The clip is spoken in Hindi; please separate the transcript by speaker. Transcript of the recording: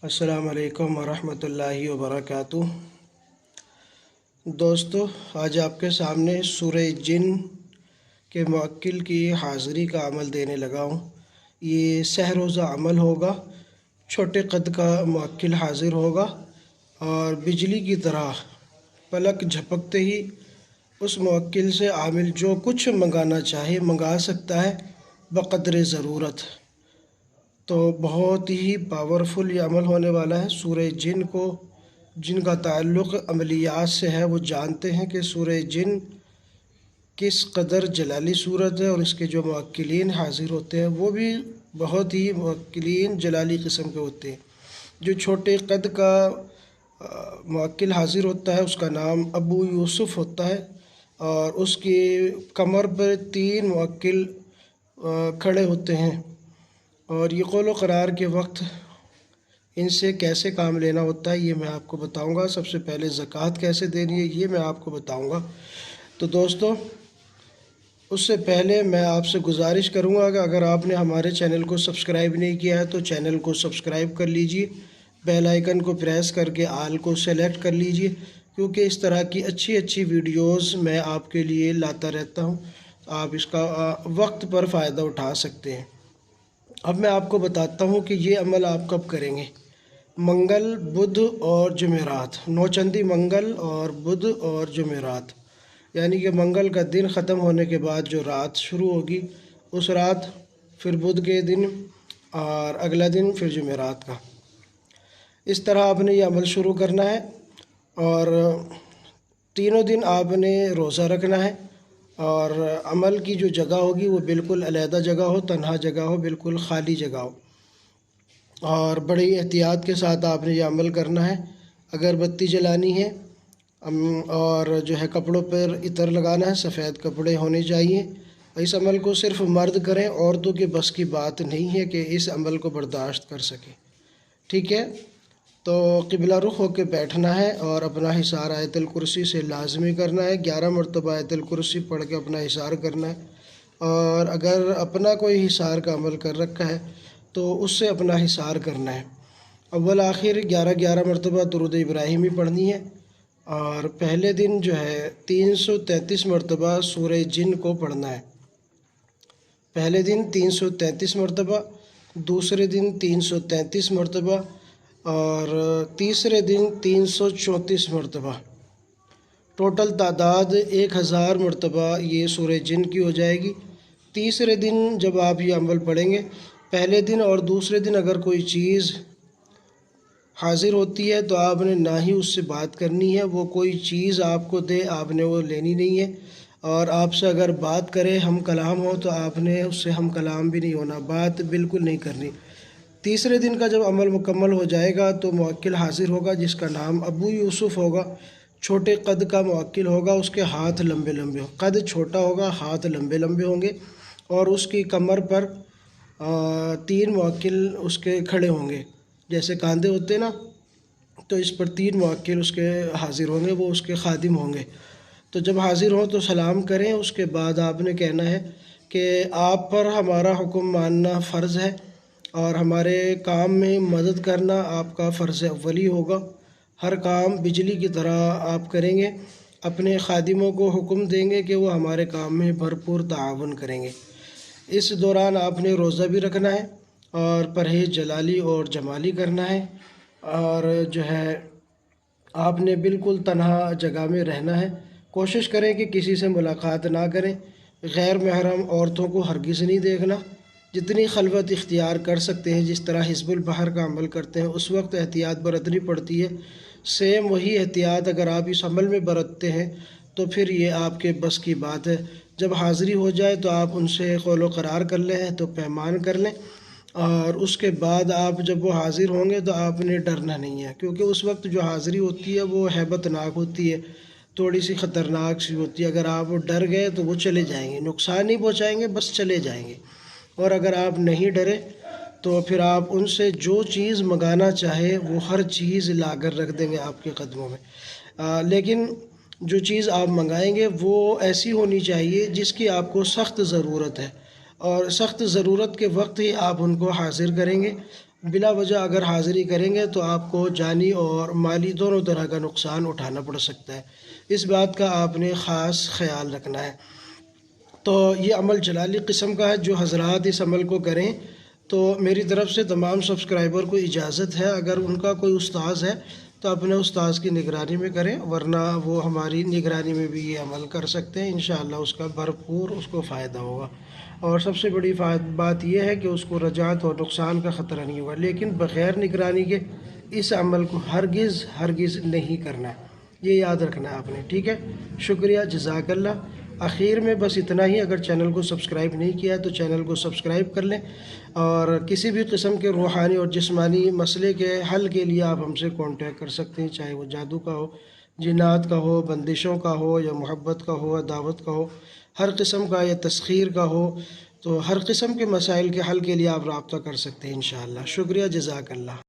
Speaker 1: अस्सलाम वालेकुम वरहमतुल्लाहि वबरकातुह। दोस्तों, आज आपके सामने सूरह जिन के मुवक्किल की हाज़िरी का अमल देने लगा हूँ। ये सह रोज़ा अमल होगा। छोटे कद का मुवक्किल हाज़िर होगा और बिजली की तरह पलक झपकते ही उस मुवक्किल से आमिल जो कुछ मंगाना चाहे मंगा सकता है बक़द्रे ज़रूरत। तो बहुत ही पावरफुल ये अमल होने वाला है। सूरह जिन को जिनका ताल्लुक़ अमलियात से है वो जानते हैं कि सूरह जिन किस कदर जलाली सूरत है और इसके जो मुवक्किलीन हाज़िर होते हैं वो भी बहुत ही मुवक्किलीन जलाली किस्म के होते हैं। जो छोटे कद का मुवक्किल हाज़िर होता है उसका नाम अबू यूसुफ़ होता है और उसकी कमर पर 3 मुवक्किल खड़े होते हैं और ये कौल व करार के वक्त इनसे कैसे काम लेना होता है ये मैं आपको बताऊंगा। सबसे पहले ज़कात कैसे देनी है ये मैं आपको बताऊंगा। तो दोस्तों, उससे पहले मैं आपसे गुजारिश करूंगा कि अगर आपने हमारे चैनल को सब्सक्राइब नहीं किया है तो चैनल को सब्सक्राइब कर लीजिए, बेल आइकन को प्रेस करके आल को सेलेक्ट कर लीजिए, क्योंकि इस तरह की अच्छी अच्छी वीडियोस मैं आपके लिए लाता रहता हूं। आप इसका वक्त पर फ़ायदा उठा सकते हैं। अब मैं आपको बताता हूँ कि ये अमल आप कब करेंगे। मंगल, बुध और जुमेरात, नौचंदी मंगल और बुध और जुमेरात, यानी कि मंगल का दिन ख़त्म होने के बाद जो रात शुरू होगी उस रात, फिर बुध के दिन और अगला दिन फिर जुमेरात का। इस तरह आपने ये अमल शुरू करना है और तीनों दिन आपने रोज़ा रखना है और अमल की जो जगह होगी वो बिल्कुल अलहदा जगह हो, तन्हा जगह हो, बिल्कुल ख़ाली जगह हो और बड़ी एहतियात के साथ आपने ये अमल करना है। अगरबत्ती जलानी है और जो है कपड़ों पर इतर लगाना है, सफ़ेद कपड़े होने चाहिए। इस अमल को सिर्फ मर्द करें, औरतों के बस की बात नहीं है कि इस अमल को बर्दाश्त कर सकें। ठीक है, तो क़िबला रुख होकर बैठना है और अपना हिसार आयतुल कुर्सी से लाज़मी करना है। 11 मरतबा आयतुल कुर्सी पढ़ के अपना हिसार करना है और अगर अपना कोई हिसार का अमल कर रखा है तो उससे अपना हिसार करना है। अव्वल आखिर 11 मरतबा दुरूद इब्राहिमी पढ़नी है और पहले दिन जो है 333 मरतबा सूरह जिन को पढ़ना है। पहले दिन 333 मरतबा, दूसरे दिन 333 मरतबा और तीसरे दिन 334 मरतबा। टोटल तादाद 1000 मरतबा ये सूरह जिन की हो जाएगी। तीसरे दिन जब आप ये अमल पढ़ेंगे, पहले दिन और दूसरे दिन अगर कोई चीज़ हाज़िर होती है तो आपने ना ही उससे बात करनी है, वो कोई चीज़ आपको दे आपने वो लेनी नहीं है। और आपसे अगर बात करे, हम कलाम हो, तो आपने उससे हम कलाम भी नहीं होना, बात बिल्कुल नहीं करनी। तीसरे दिन का जब अमल मुकम्मल हो जाएगा तो मुवक्किल हाज़िर होगा जिसका नाम अबू यूसुफ़ होगा। छोटे कद का मुवक्किल होगा, उसके हाथ लंबे लंबे हो, कद छोटा होगा, हाथ लंबे लंबे होंगे और उसकी कमर पर 3 मुवक्किल उसके खड़े होंगे। जैसे कांधे होते हैं ना, तो इस पर 3 मुवक्किल उसके हाज़िर होंगे, वो उसके खादिम होंगे। तो जब हाज़िर हों तो सलाम करें। उसके बाद आपने कहना है कि आप पर हमारा हुक्म मानना फ़र्ज़ है और हमारे काम में मदद करना आपका फ़र्ज़ अव्वली होगा। हर काम बिजली की तरह आप करेंगे। अपने खादिमों को हुक्म देंगे कि वो हमारे काम में भरपूर ताआवुन करेंगे। इस दौरान आपने रोज़ा भी रखना है और परहेज़ जलाली और जमाली करना है और जो है आपने बिल्कुल तन्हा जगह में रहना है। कोशिश करें कि किसी से मुलाकात ना करें। गैर महरम औरतों को हरगिज़ नहीं देखना। जितनी खलवत इख्तियार कर सकते हैं, जिस तरह हिज़्बुल बहर का अमल करते हैं उस वक्त एहतियात बरतनी पड़ती है, सेम वही एहतियात अगर आप इस अमल में बरतते हैं तो फिर ये आपके बस की बात है। जब हाज़िरी हो जाए तो आप उनसे कौल व करार कर लें, तो पैमान कर लें और उसके बाद आप जब वो हाज़िर होंगे तो आपने डरना नहीं है, क्योंकि उस वक्त जो हाज़िरी होती है वो हैबतनाक होती है, थोड़ी सी ख़तरनाक सी होती है। अगर आप डर गए तो वो चले जाएंगे, नुकसान नहीं पहुँचाएँगे, बस चले जाएंगे। और अगर आप नहीं डरे तो फिर आप उनसे जो चीज़ मंगाना चाहे वो हर चीज़ ला कर रख देंगे आपके कदमों में। लेकिन जो चीज़ आप मंगाएंगे वो ऐसी होनी चाहिए जिसकी आपको सख्त ज़रूरत है और सख्त ज़रूरत के वक्त ही आप उनको हाज़िर करेंगे। बिला वजह अगर हाज़िरी करेंगे तो आपको जानी और माली दोनों तरह का नुकसान उठाना पड़ सकता है। इस बात का आपने ख़ास ख्याल रखना है। तो ये अमल जलाली किस्म का है। जो हज़रात इस अमल को करें तो मेरी तरफ़ से तमाम सब्सक्राइबर को इजाज़त है, अगर उनका कोई उस्ताज़ है तो अपने उस्ताज़ की निगरानी में करें, वरना वो हमारी निगरानी में भी ये अमल कर सकते हैं। इंशाअल्लाह उसका भरपूर उसको फ़ायदा होगा। और सबसे बड़ी बात यह है कि उसको रजात और नुकसान का ख़तरा नहीं होगा। लेकिन बग़ैर निगरानी के इस अमल को हरगिज़ नहीं करना है, ये याद रखना है आपने, ठीक है। शुक्रिया, जज़ाकल्लाह। आखिर में बस इतना ही, अगर चैनल को सब्सक्राइब नहीं किया है तो चैनल को सब्सक्राइब कर लें। और किसी भी किस्म के रूहानी और जिस्मानी मसले के हल के लिए आप हमसे कांटेक्ट कर सकते हैं, चाहे वो जादू का हो, जिन्नात का हो, बंदिशों का हो, या मोहब्बत का हो, या दावत का हो, हर किस्म का, या तस्खीर का हो। तो हर किस्म के मसाइल के हल के लिए आप रब्ता कर सकते हैं इंशाअल्लाह। शुक्रिया, जज़ाकल्लाह।